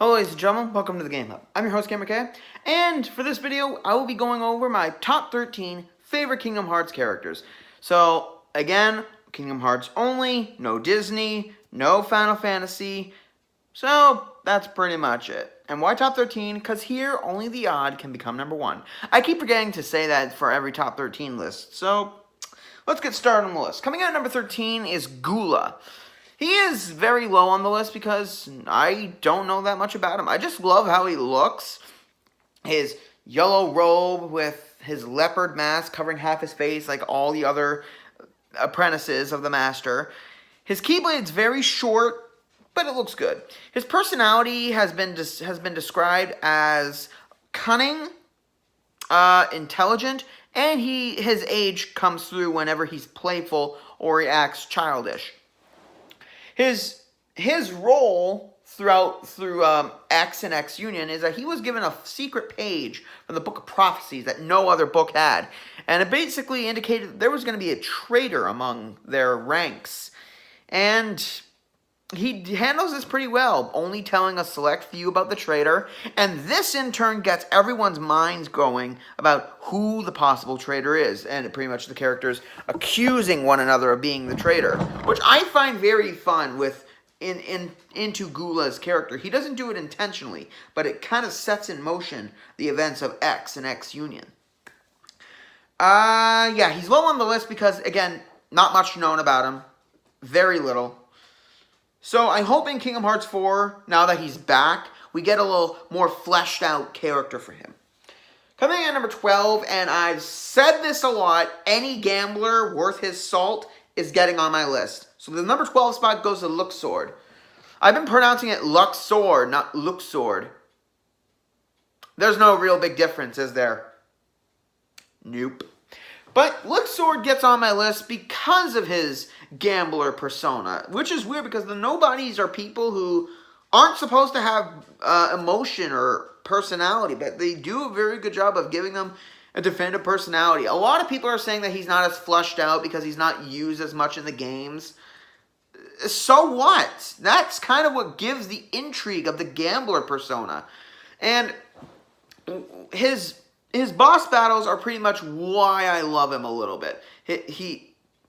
Hello ladies and gentlemen, welcome to the Game Hub. I'm your host GamerK's, and for this video I will be going over my top 13 favorite Kingdom Hearts characters. So again, Kingdom Hearts only, no Disney, no Final Fantasy, so that's pretty much it. And why top 13? Because here only the odd can become number one. I keep forgetting to say that for every top 13 list, so let's get started on the list. Coming out at number 13 is Gula. He is very low on the list because I don't know that much about him. I just love how he looks. His yellow robe with his leopard mask covering half his face like all the other apprentices of the master. His Keyblade's very short, but it looks good. His personality has been described as cunning, intelligent, and his age comes through whenever he's playful or he acts childish. His role through X and X Union is that he was given a secret page from the Book of Prophecies that no other book had. And it basically indicated that there was going to be a traitor among their ranks. And he handles this pretty well, only telling a select few about the traitor. And this, in turn, gets everyone's minds going about who the possible traitor is. And pretty much the characters accusing one another of being the traitor, which I find very fun into Gula's character. He doesn't do it intentionally, but it kind of sets in motion the events of X and X Union. Yeah, he's low on the list because, again, not much known about him. Very little. So I hope in Kingdom Hearts 4, now that he's back, we get a little more fleshed out character for him. Coming in at number 12, and I've said this a lot, any gambler worth his salt is getting on my list. So the number 12 spot goes to Luxord. I've been pronouncing it Luxord, not Luxord. There's no real big difference, is there? Nope. But Luxord gets on my list because of his gambler persona, which is weird because the nobodies are people who aren't supposed to have emotion or personality, but they do a very good job of giving them a definitive personality. A lot of people are saying that he's not as fleshed out because he's not used as much in the games. So what? That's kind of what gives the intrigue of the gambler persona. And his boss battles are pretty much why I love him a little bit.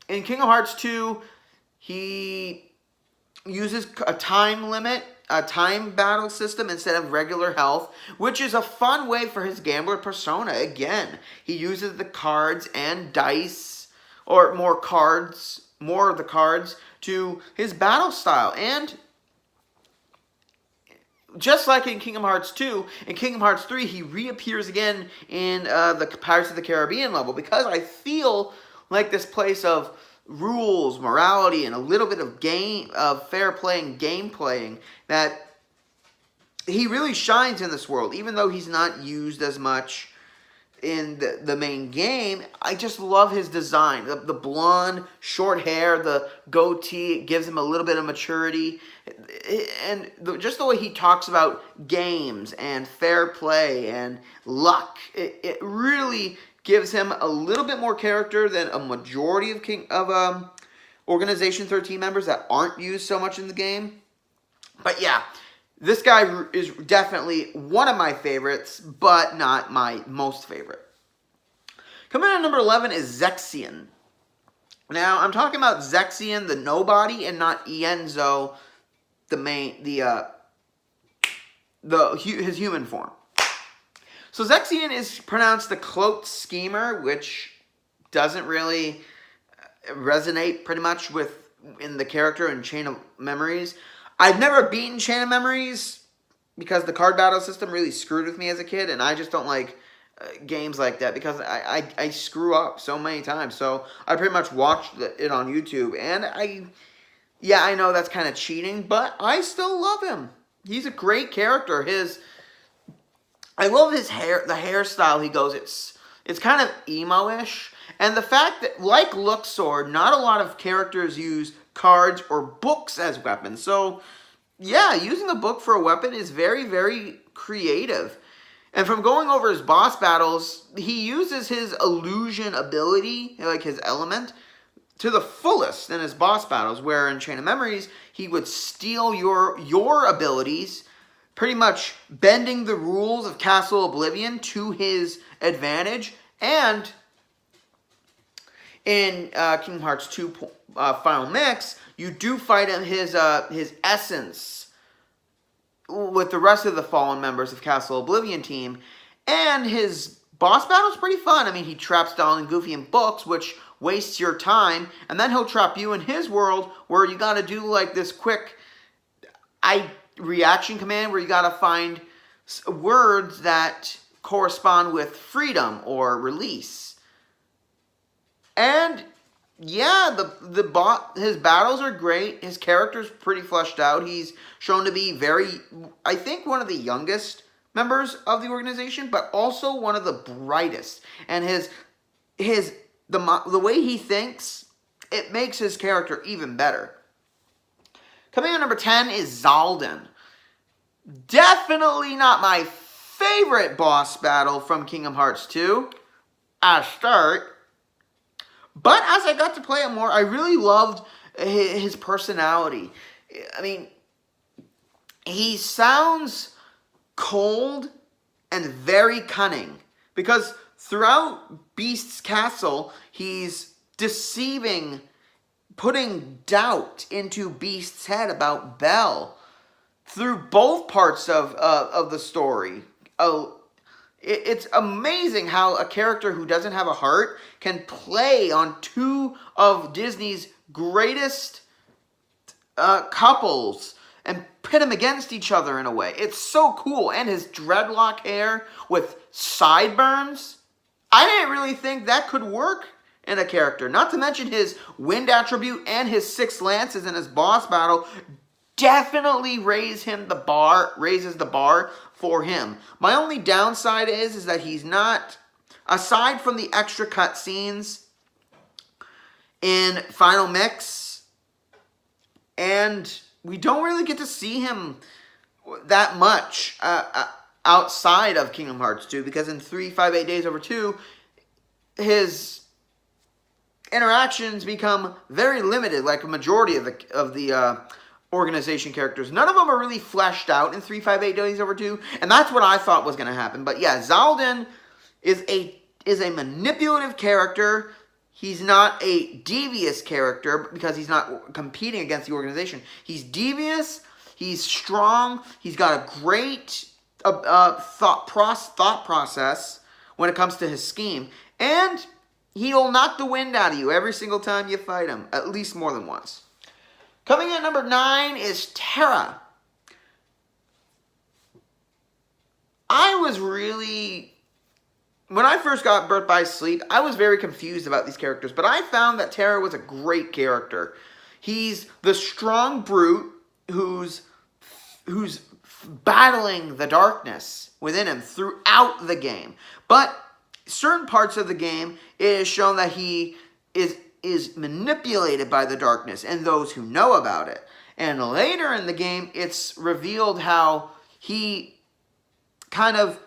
In Kingdom Hearts 2, he uses a time limit, a time battle system instead of regular health, which is a fun way for his gambler persona. Again, he uses the cards and dice, or more of the cards, to his battle style. And just like in Kingdom Hearts 2, in Kingdom Hearts 3, he reappears again in the Pirates of the Caribbean level because I feel like this place of rules, morality, and a little bit of fair play and game playing, that he really shines in this world, even though he's not used as much in the main game. I just love his design. The blonde, short hair, the goatee, it gives him a little bit of maturity. And just the way he talks about games and fair play and luck, it really gives him a little bit more character than a majority of Organization 13 members that aren't used so much in the game. But yeah, this guy is definitely one of my favorites, but not my most favorite. Coming in at number 11 is XIII. Now, I'm talking about XIII, the nobody, and not Ienzo, his human form. So XIII is pronounced the cloaked schemer, which doesn't really resonate pretty much in the character in Chain of Memories. I've never beaten Chain of Memories because the card battle system really screwed with me as a kid, and I just don't like games like that because I screw up so many times. So I pretty much watched it on YouTube, and I know that's kind of cheating, but I still love him. He's a great character. I love his hair, the hairstyle he goes. It's kind of emo-ish. And the fact that, like Luxord, not a lot of characters use cards or books as weapons. So, yeah, using a book for a weapon is very, very creative. And from going over his boss battles, he uses his illusion ability, like his element, to the fullest in his boss battles, where in Chain of Memories, he would steal your abilities pretty much bending the rules of Castle Oblivion to his advantage. And in Kingdom Hearts 2 Final Mix, you do fight his essence with the rest of the fallen members of Castle Oblivion team, and his boss battle is pretty fun. I mean, he traps Donald and Goofy in books, which wastes your time, and then he'll trap you in his world, where you gotta do like this quick reaction command, where you gotta find words that correspond with freedom or release. And yeah, his battles are great. His character's pretty fleshed out. He's shown to be I think one of the youngest members of the organization, but also one of the brightest. And the way he thinks, it makes his character even better. Coming in number 10 is Xaldin. Definitely not my favorite boss battle from Kingdom Hearts 2 at start. But as I got to play it more, I really loved his personality. I mean, he sounds cold and very cunning. Because throughout Beast's Castle, he's deceiving, putting doubt into Beast's head about Belle. Through both parts of the story. It's amazing how a character who doesn't have a heart can play on two of Disney's greatest couples and pit them against each other in a way. It's so cool. And his dreadlock hair with sideburns. I didn't really think that could work in a character. Not to mention his wind attribute and his 6 lances in his boss battle definitely raises the bar for him. My only downside is that he's not, aside from the extra cutscenes in Final Mix, and we don't really get to see him that much outside of Kingdom Hearts 2, because in 358 Days Over 2, his interactions become very limited, like a majority of the organization characters. None of them are really fleshed out in 358 Days Over 2, and that's what I thought was going to happen. But yeah, Xaldin is a manipulative character. He's not a devious character because he's not competing against the organization. He's devious, he's strong, he's got a great thought process when it comes to his scheme, and he'll knock the wind out of you every single time you fight him, at least more than once. Coming in at number 9 is Terra. When I first got Birth by Sleep, I was very confused about these characters, but I found that Terra was a great character. He's the strong brute who's battling the darkness within him throughout the game. But certain parts of the game, it is shown that he is manipulated by the darkness and those who know about it. And later in the game, it's revealed how he kind of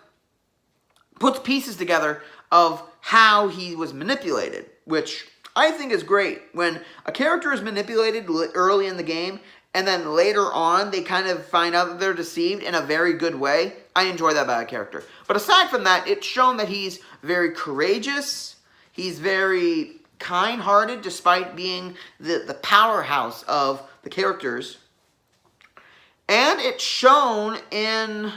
puts pieces together of how he was manipulated, which I think is great. When a character is manipulated early in the game, and then later on, they kind of find out that they're deceived in a very good way, I enjoy that about a character. But aside from that, it's shown that he's very courageous, he's very kind-hearted, despite being the powerhouse of the characters. And it's shown in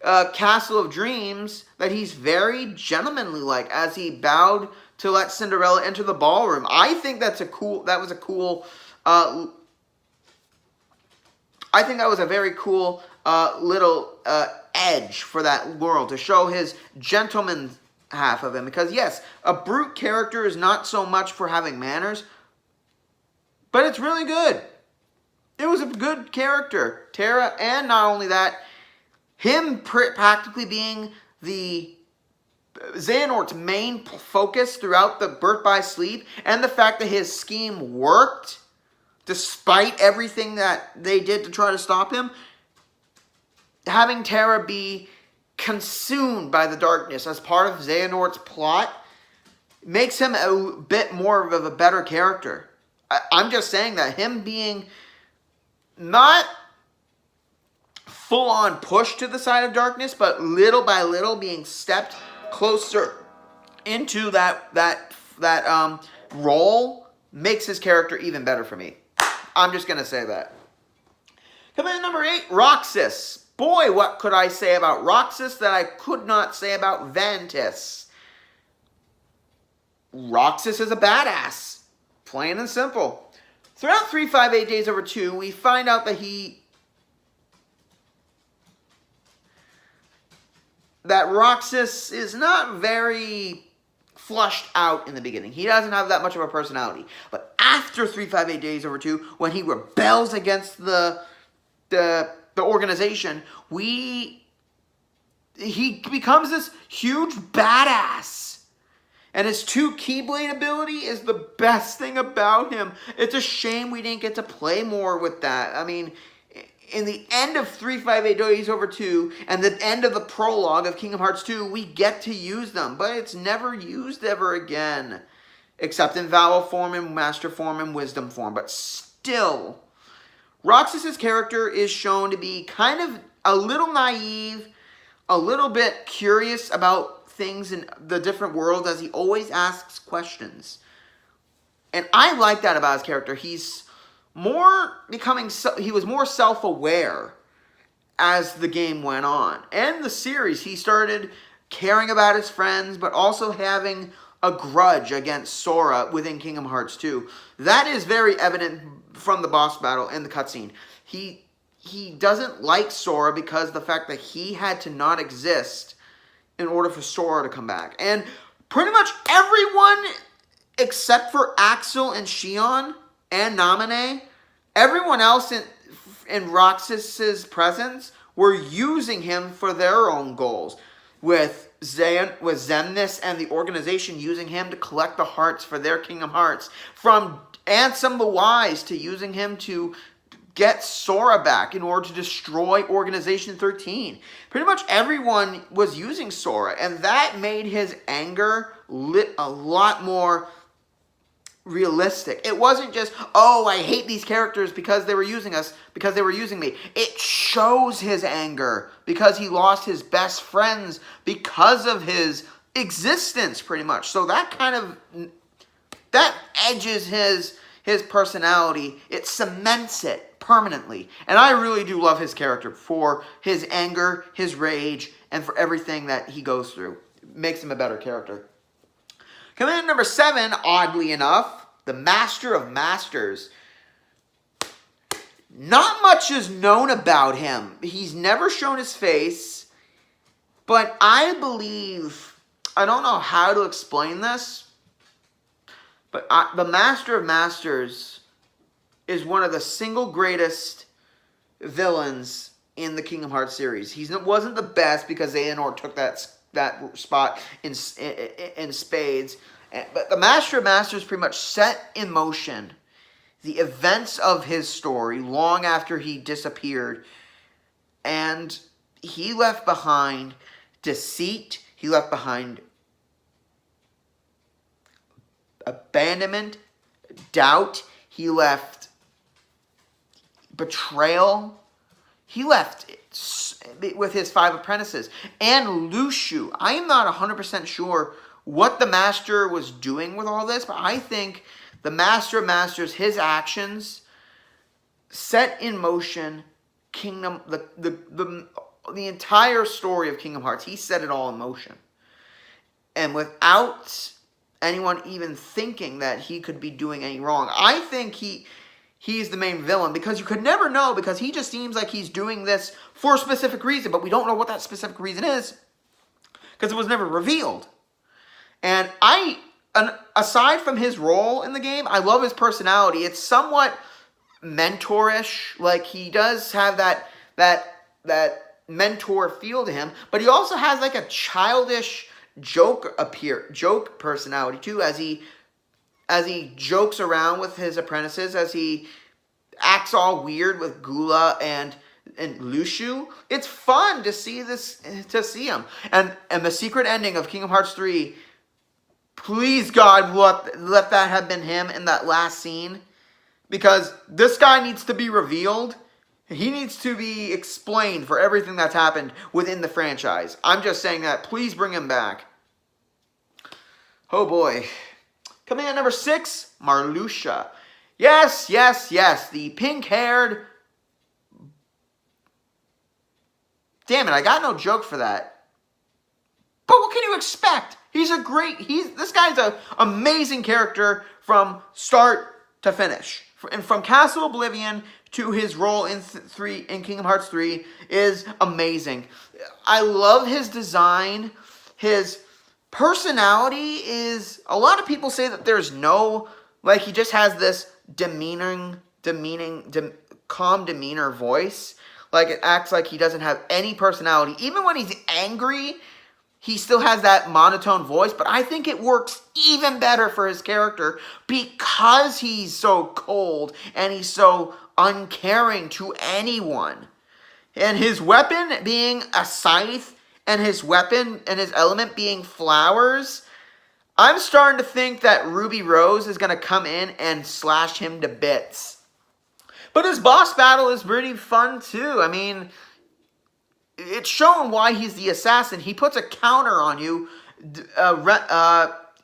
Castle of Dreams that he's very gentlemanly-like as he bowed to let Cinderella enter the ballroom. I think that was a very cool little edge for that world, to show his gentleman half of him. Because yes, a brute character is not so much for having manners, but it's really good. It was a good character, Terra, and not only that, him practically being the Xehanort's main focus throughout the Birth by Sleep, and the fact that his scheme worked despite everything that they did to try to stop him. Having Terra be consumed by the darkness as part of Xehanort's plot makes him a bit more of a better character. I'm just saying that him being not full-on push to the side of darkness, but little by little being stepped closer into that role makes his character even better for me. I'm just gonna say that. Coming in number 8, Roxas. Boy, what could I say about Roxas that I could not say about Ventus? Roxas is a badass. Plain and simple. Throughout 358 Days Over 2, we find out that Roxas is not very flushed out in the beginning. He doesn't have that much of a personality. But after 358 Days Over 2, when he rebels against the organization, he becomes this huge badass. And his 2 Keyblade ability is the best thing about him. It's a shame we didn't get to play more with that. I mean, in the end of 358 Days Over 2 and the end of the prologue of Kingdom Hearts 2, we get to use them, but it's never used ever again. Except in Vowel form and Master form and Wisdom form. But still, Roxas's character is shown to be kind of a little naive, a little bit curious about things in the different worlds, as he always asks questions. And I like that about his character. He's more he was more self-aware as the game went on. And the series, he started caring about his friends, but also having a grudge against Sora within Kingdom Hearts 2. That is very evident from the boss battle and the cutscene. He doesn't like Sora because of the fact that he had to not exist in order for Sora to come back. And pretty much everyone except for Axel and Xion and Naminé, everyone else in Roxas's presence were using him for their own goals. With Xemnas and the organization using him to collect the hearts for their Kingdom Hearts. From Ansem the Wise to using him to get Sora back in order to destroy Organization 13. Pretty much everyone was using Sora, and that made his anger a lot more realistic. It wasn't just, oh, I hate these characters because they were using us, because they were using me. It shows his anger because he lost his best friends because of his existence, pretty much. So that edges his personality. It cements it permanently. And I really do love his character for his anger, his rage, and for everything that he goes through. It makes him a better character. Coming in at number 7, oddly enough, the Master of Masters. Not much is known about him. He's never shown his face, but I believe, I don't know how to explain this, but the Master of Masters is one of the single greatest villains in the Kingdom Hearts series. He wasn't the best because Xehanort took that spot in spades. But the Master of Masters pretty much set in motion the events of his story long after he disappeared. And he left behind deceit. He left behind abandonment, doubt. He left betrayal. He left with his 5 apprentices. And Lushu. I am not 100% sure what the Master was doing with all this, but I think the Master of Masters, his actions, set in motion the entire story of Kingdom Hearts. He set it all in motion. And without anyone even thinking that he could be doing any wrong, I think he's the main villain, because you could never know, because he just seems like he's doing this for a specific reason, but we don't know what that specific reason is, because it was never revealed. And aside from his role in the game, I love his personality. It's somewhat mentorish. Like, he does have that mentor feel to him, but he also has like a childish joke personality too, as he jokes around with his apprentices, as he acts all weird with Gula and Lushu. It's fun to see him. And the secret ending of Kingdom Hearts 3, please God, let that have been him in that last scene, because this guy needs to be revealed. He needs to be explained for everything that's happened within the franchise. I'm just saying that. Please bring him back. Oh boy. Coming in number 6, Marluxia. Yes, yes, yes. The pink-haired... Damn it, I got no joke for that. But what can you expect? This guy's an amazing character from start to finish. And from Castle Oblivion to his role in Kingdom Hearts 3 is amazing. I love his design. His personality is... A lot of people say that there's no... Like, he just has this calm demeanor voice. Like, it acts like he doesn't have any personality. Even when he's angry, he still has that monotone voice. But I think it works even better for his character because he's so cold and he's so uncaring to anyone. And his weapon being a scythe and his weapon and his element being flowers, I'm starting to think that Ruby Rose is going to come in and slash him to bits. But his boss battle is pretty fun too. I mean, it's shown why he's the assassin. He puts a counter on you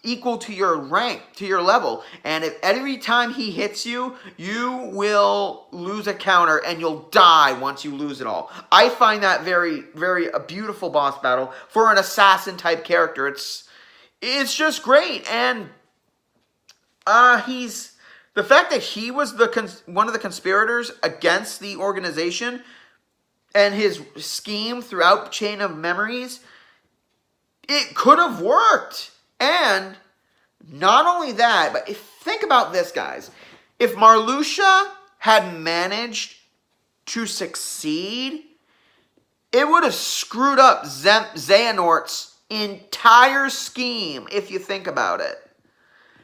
equal to your rank, to your level. And if every time he hits you, you will lose a counter and you'll die once you lose it all. I find that very, very a beautiful boss battle for an assassin type character. It's just great. And the fact that he was one of the conspirators against the organization and his scheme throughout Chain of Memories, it could have worked. And not only that, but think about this, guys. If Marluxia had managed to succeed, it would have screwed up Xehanort's entire scheme, if you think about it.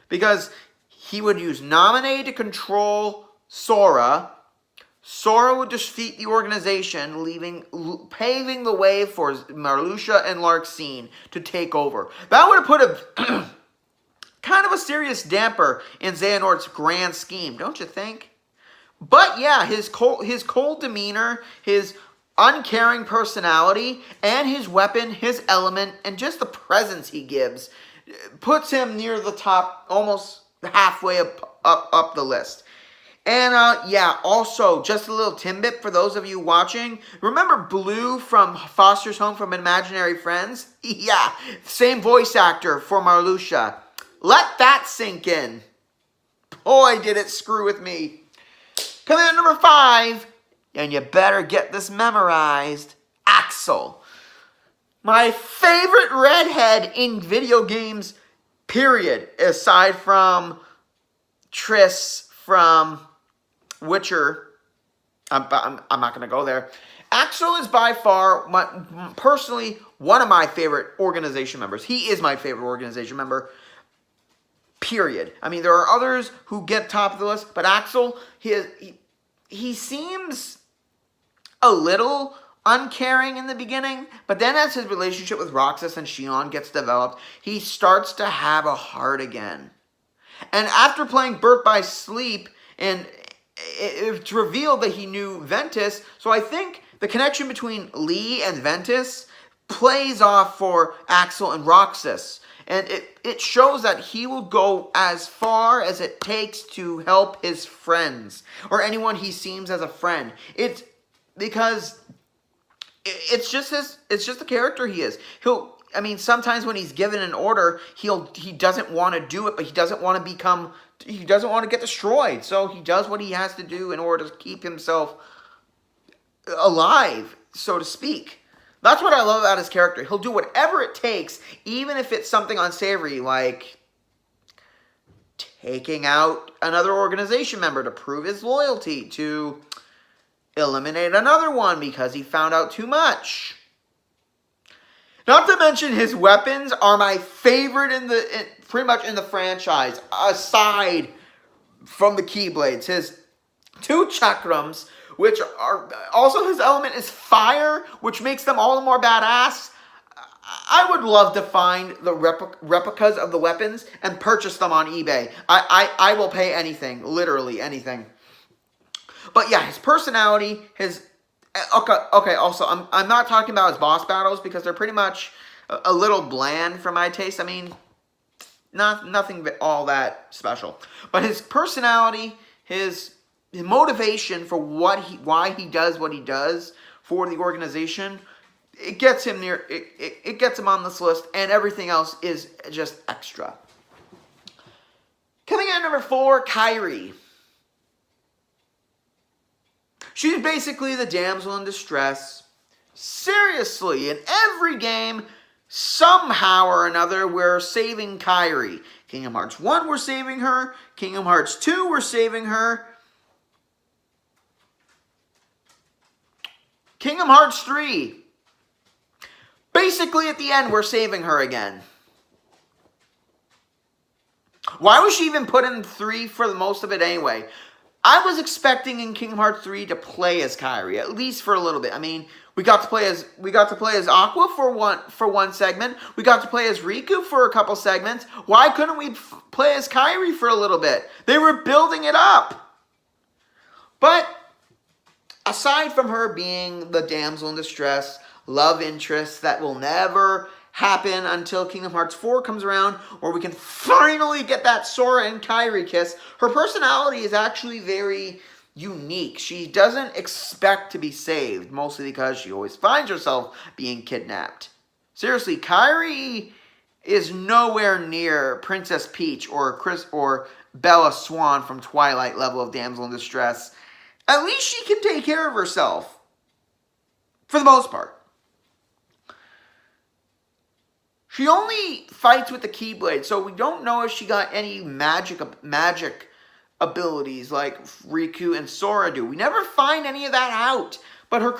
Because he would use Naminé to control Sora. Sora would defeat the organization, paving the way for Marluxia and Larxene to take over. That would have put a kind of a serious damper in Xehanort's grand scheme, don't you think? But yeah, his cold demeanor, his uncaring personality, and his weapon, his element, and just the presence he gives puts him near the top, almost halfway up the list. And yeah, also, just a little tidbit for those of you watching. Remember Blue from Foster's Home from Imaginary Friends? Yeah, same voice actor for Marluxia. Let that sink in. Boy, did it screw with me. Coming in number 5, and you better get this memorized, Axel. My favorite redhead in video games, period. Aside from Triss from Witcher. I'm not going to go there. Axel is by far, personally, one of my favorite organization members. He is my favorite organization member, period. I mean, there are others who get top of the list, but Axel, he seems a little uncaring in the beginning, but then as his relationship with Roxas and Xion gets developed, he starts to have a heart again. And after playing Birth by Sleep, and it's revealed that he knew Ventus, so I think the connection between Lee and Ventus plays off for Axel and Roxas. And it shows that he will go as far as it takes to help his friends, or anyone he seems as a friend. It's because it's just the character he is. I mean, sometimes when he's given an order, he doesn't want to do it, but he doesn't want to get destroyed. So he does what he has to do in order to keep himself alive, so to speak. That's what I love about his character. He'll do whatever it takes, even if it's something unsavory, like taking out another organization member to prove his loyalty, to eliminate another one because he found out too much. Not to mention his weapons are my favorite pretty much in the franchise, aside from the Keyblades. His 2 chakrams, which are also, his element is fire, which makes them all the more badass. I would love to find the replicas of the weapons and purchase them on eBay. I will pay anything, literally anything. But yeah, his personality, his... Okay, also, I'm not talking about his boss battles because they're pretty much a little bland for my taste. I mean, nothing all that special. But his personality, his motivation for why he does what he does for the organization, it gets him near, it gets him on this list, and everything else is just extra. Coming in at number 4, Kairi. She's basically the damsel in distress. Seriously, in every game, somehow or another, we're saving Kairi. Kingdom Hearts 1, we're saving her. Kingdom Hearts 2, we're saving her. Kingdom Hearts 3. Basically, at the end, we're saving her again. Why was she even put in 3 for the most of it anyway? I was expecting in Kingdom Hearts 3 to play as Kairi, at least for a little bit. I mean, we got to play as Aqua for one segment. We got to play as Riku for a couple segments. Why couldn't we play as Kairi for a little bit? They were building it up. But aside from her being the damsel in distress, love interest that will never happen until Kingdom Hearts 4 comes around, or we can finally get that Sora and Kairi kiss, her personality is actually very unique. She doesn't expect to be saved, mostly because she always finds herself being kidnapped. Seriously, Kairi is nowhere near Princess Peach or Bella Swan from Twilight level of damsel in distress. At least she can take care of herself, for the most part. She only fights with the Keyblade, so we don't know if she got any magic abilities like Riku and Sora do. We never find any of that out. But her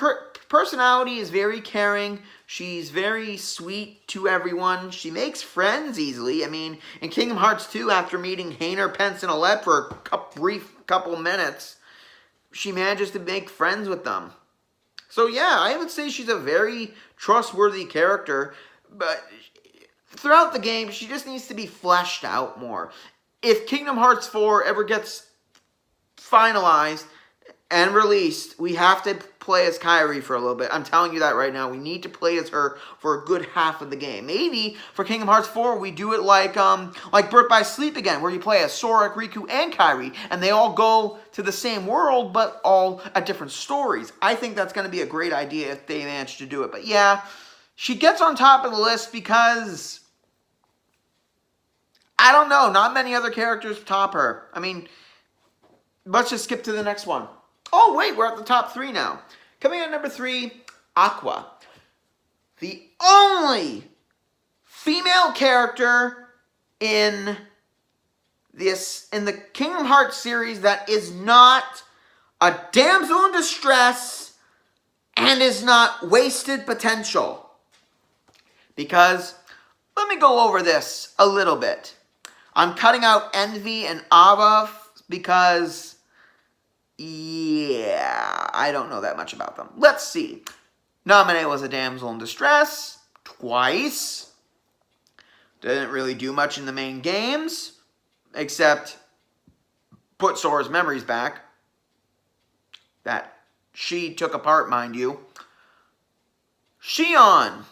personality is very caring. She's very sweet to everyone. She makes friends easily. I mean, in Kingdom Hearts 2, after meeting Hainer, Pence, and Alette for a brief couple minutes, she manages to make friends with them. So yeah, I would say she's a very trustworthy character, but throughout the game, she just needs to be fleshed out more. If Kingdom Hearts 4 ever gets finalized and released, we have to play as Kairi for a little bit. I'm telling you that right now. We need to play as her for a good half of the game. Maybe for Kingdom Hearts 4, we do it like Birth by Sleep again, where you play as Sora, Riku, and Kairi, and they all go to the same world, but all at different stories. I think that's going to be a great idea if they manage to do it. But yeah, she gets on top of the list because I don't know, not many other characters top her. I mean, let's just skip to the next one. Oh, wait, we're at the top 3 now. Coming in at number 3, Aqua. The only female character in the Kingdom Hearts series that is not a damsel in distress and is not wasted potential. Because, let me go over this a little bit. I'm cutting out Envy and Ava because, yeah, I don't know that much about them. Let's see. Naminé was a damsel in distress twice. Didn't really do much in the main games, except put Sora's memories back. That she took apart, mind you. Xion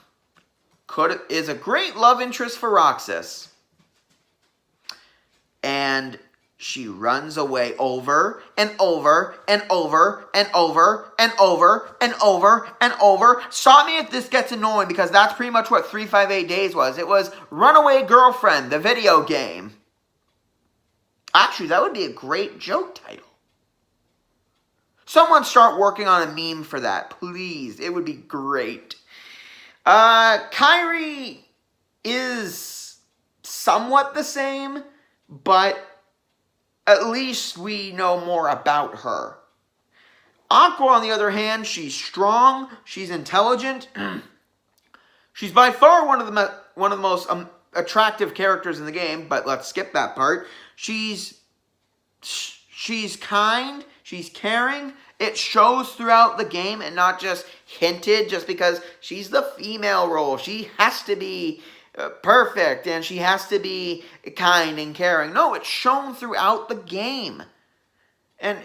is a great love interest for Roxas. And she runs away over and over and over and over and over and over and over. Stop me if this gets annoying, because that's pretty much what 358 Days was. It was Runaway Girlfriend, the video game. Actually, that would be a great joke title. Someone start working on a meme for that, please. It would be great. Kairi is somewhat the same, but at least we know more about her. Aqua, on the other hand, she's strong, she's intelligent. She's by far one of the most attractive characters in the game, but let's skip that part. She's kind, she's caring. It shows throughout the game and not just hinted just because she's the female role. She has to be perfect and she has to be kind and caring. No, it's shown throughout the game. And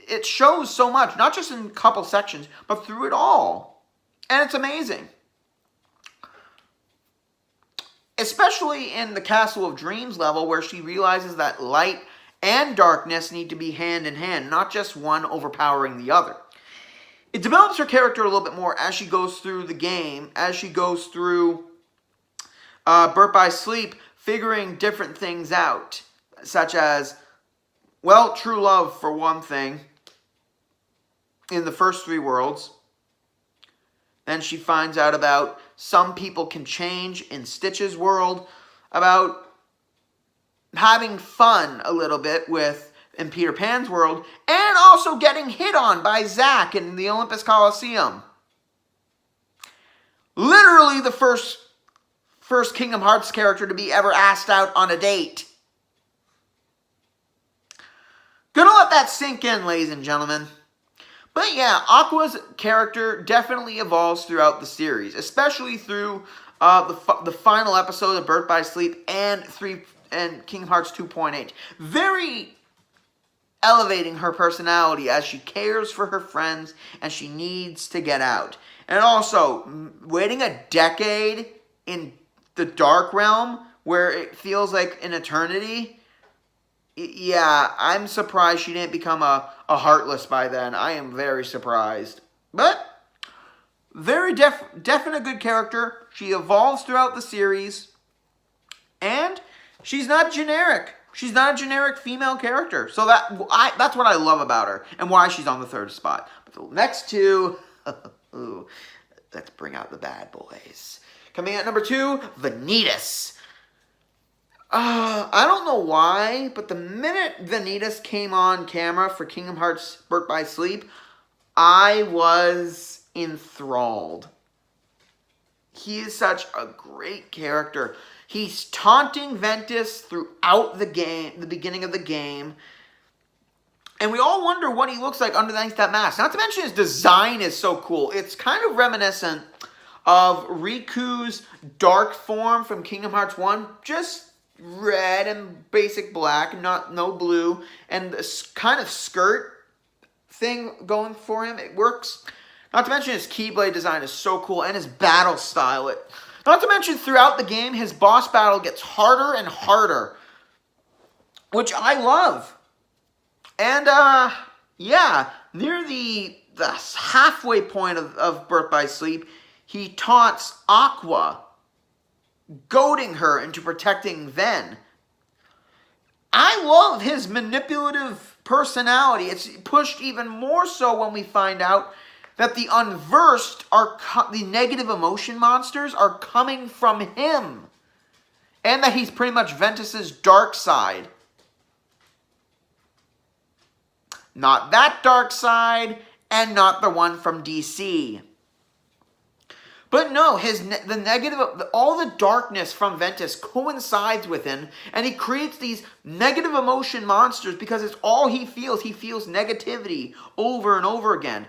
it shows so much, not just in a couple sections, but through it all. And it's amazing. Especially in the Castle of Dreams level, where she realizes that light and darkness need to be hand in hand, not just one overpowering the other. It develops her character a little bit more as she goes through the game, as she goes through Birth by Sleep, figuring different things out, such as, well, true love for one thing, in the first 3 worlds. Then she finds out about some people can change in Stitch's world, about having fun a little bit in Peter Pan's world, and also getting hit on by Zack in the Olympus Coliseum. Literally the first Kingdom Hearts character to be ever asked out on a date. Gonna let that sink in, ladies and gentlemen. But yeah, Aqua's character definitely evolves throughout the series, especially through the final episode of Birth by Sleep and Kingdom Hearts 2.8. Very elevating her personality as she cares for her friends and she needs to get out. And also, waiting a decade in the Dark Realm, where it feels like an eternity. Yeah, I'm surprised she didn't become a Heartless by then. I am very surprised. But, very definite good character. She evolves throughout the series. And she's not generic. She's not a generic female character. So that's what I love about her. And why she's on the 3rd spot. But the next 2, let's bring out the bad boys. Coming at number 2, Vanitas. I don't know why, but the minute Vanitas came on camera for Kingdom Hearts Birth by Sleep, I was enthralled. He is such a great character. He's taunting Ventus throughout the game, the beginning of the game. And we all wonder what he looks like underneath that mask. Not to mention his design is so cool. It's kind of reminiscent of Riku's dark form from Kingdom Hearts 1. Just red and basic black, no blue, and this kind of skirt thing going for him. It works. Not to mention his Keyblade design is so cool, and his battle style. Not to mention throughout the game, his boss battle gets harder and harder, which I love. And yeah, near the halfway point of Birth by Sleep, he taunts Aqua, goading her into protecting Ven. I love his manipulative personality. It's pushed even more so when we find out that the unversed the negative emotion monsters are coming from him. And that he's pretty much Ventus's dark side. Not that dark side, and not the one from DC. But no, the negative, all the darkness from Ventus coincides with him, and he creates these negative emotion monsters because it's all he feels. He feels negativity over and over again.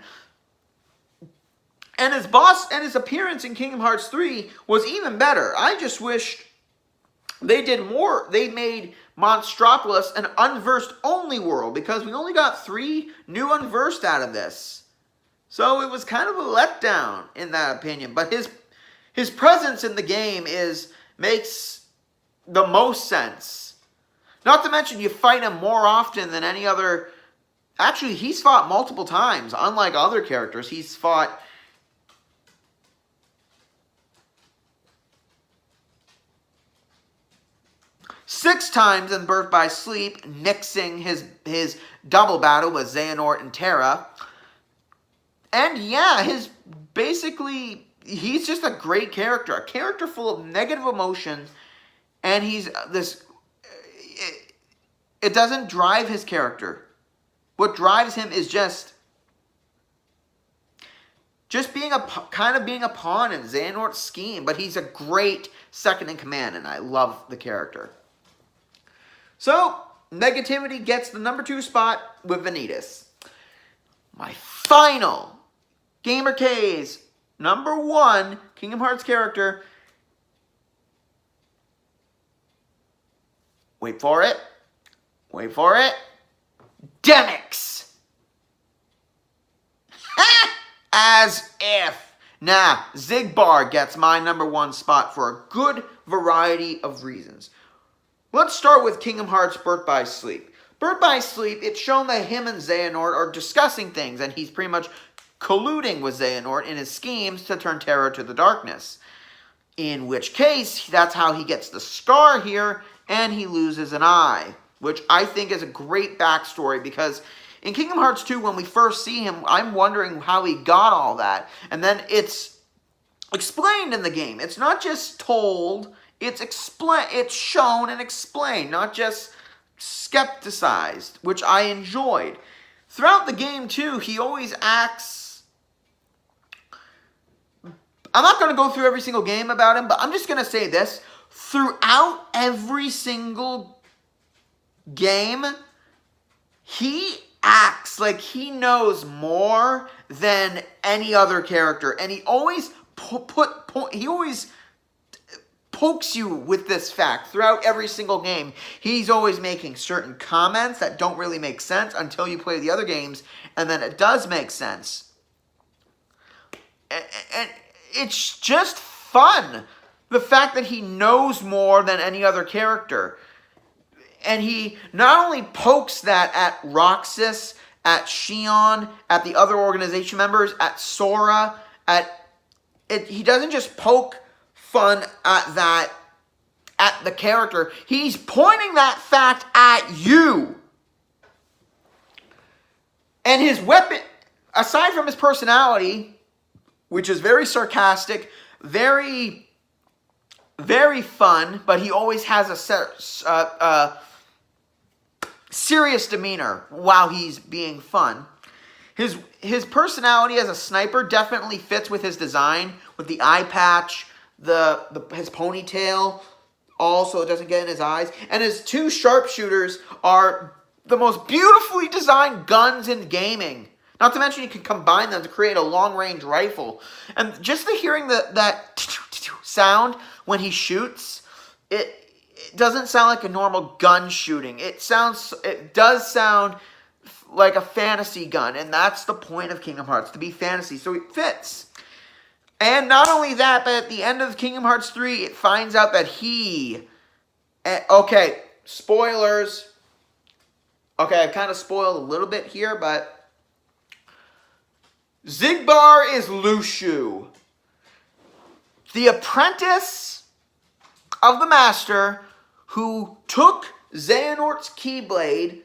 And his boss and his appearance in Kingdom Hearts 3 was even better. I just wished they did more. They made Monstropolis an unversed only world, because we only got 3 new unversed out of this. So it was kind of a letdown in that opinion. But his presence in the game makes the most sense. Not to mention you fight him more often than any other. Actually, he's fought multiple times. Unlike other characters, he's fought 6 times in Birth by Sleep, nixing his double battle with Xehanort and Terra. And yeah, he's just a great character. A character full of negative emotions. And it doesn't drive his character. What drives him is just being being a pawn in Xehanort's scheme. But he's a great second in command, and I love the character. So, negativity gets the number 2 spot with Vanitas. My final GamerK's number 1 Kingdom Hearts character. Wait for it. Demyx. as if. Nah, Xigbar gets my number one spot for a good variety of reasons. Let's start with Kingdom Hearts Birth by Sleep. Birth by Sleep, it's shown that him and Xehanort are discussing things, and he's pretty much colluding with Xehanort in his schemes to turn Terra to the darkness. In which case, that's how he gets the scar here, and he loses an eye, which I think is a great backstory, because in Kingdom Hearts 2, when we first see him, I'm wondering how he got all that. And then it's explained in the game. It's not just told, it's shown and explained, not just skepticized, which I enjoyed. Throughout the game, too, he always acts... I'm not going to go through every single game about him, but I'm just going to say this. Throughout every single game, he acts like he knows more than any other character, and he always pokes you with this fact throughout every single game. He's always making certain comments that don't really make sense until you play the other games, and then it does make sense. And it's just fun, the fact that he knows more than any other character. And he not only pokes that at Roxas, at Xion, at the other organization members, at Sora, he doesn't just poke fun at the character. He's pointing that fact at you. And his weapon, aside from his personality, which is very sarcastic, very, very fun, but he always has a serious demeanor while he's being fun. His personality as a sniper definitely fits with his design, with the eye patch, his ponytail, also it doesn't get in his eyes. And his two sharpshooters are the most beautifully designed guns in gaming. Not to mention you can combine them to create a long-range rifle. And just the hearing that sound when he shoots, it doesn't sound like a normal gun shooting. It does sound like a fantasy gun, and that's the point of Kingdom Hearts, to be fantasy, so it fits. And not only that, but at the end of Kingdom Hearts 3, it finds out that okay, spoilers. Okay, I've kind of spoiled a little bit here, but Xigbar is Lushu, the apprentice of the Master, who took Xehanort's Keyblade,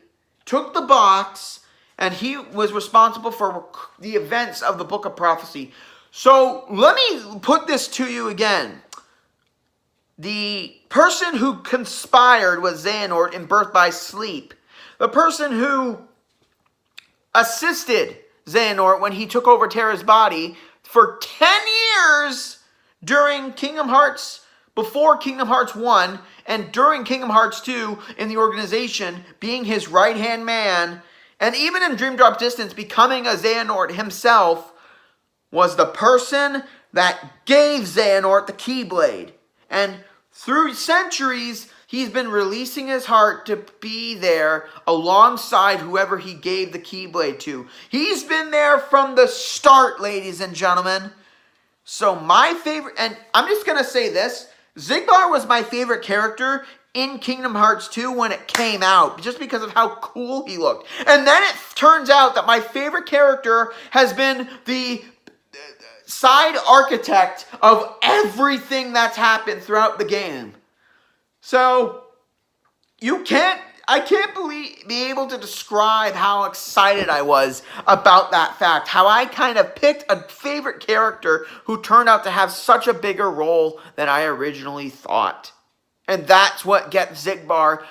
took the box, and he was responsible for the events of the Book of Prophecy. So, let me put this to you again. The person who conspired with Xehanort in Birth by Sleep, the person who assisted Xehanort when he took over Terra's body for 10 years during Kingdom Hearts, before Kingdom Hearts 1, and during Kingdom Hearts 2 in the organization, being his right-hand man, and even in Dream Drop Distance, becoming a Xehanort himself, was the person that gave Xehanort the Keyblade. And through centuries, he's been releasing his heart to be there alongside whoever he gave the Keyblade to. He's been there from the start, ladies and gentlemen. So my favorite, and I'm just going to say this, Xigbar was my favorite character in Kingdom Hearts 2 when it came out, just because of how cool he looked. And then it turns out that my favorite character has been the side architect of everything that's happened throughout the game. So, I can't be able to describe how excited I was about that fact. How I kind of picked a favorite character who turned out to have such a bigger role than I originally thought. And that's what gets Xigbar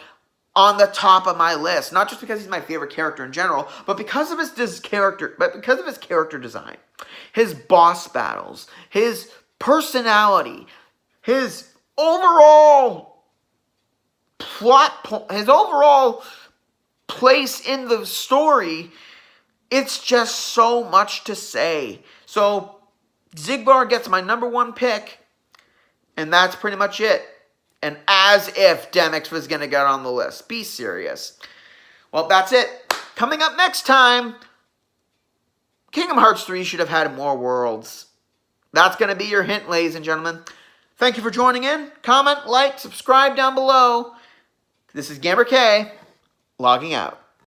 on the top of my list. Not just because he's my favorite character in general, but because of his character design. His boss battles, his personality, his overall his overall place in the story. It's just so much to say. So, Xigbar gets my number one pick, and that's pretty much it. And as if Demyx was going to get on the list. Be serious. Well, that's it. Coming up next time, Kingdom Hearts 3 should have had more worlds. That's going to be your hint, ladies and gentlemen. Thank you for joining in. Comment, like, subscribe down below. This is GamerK, logging out.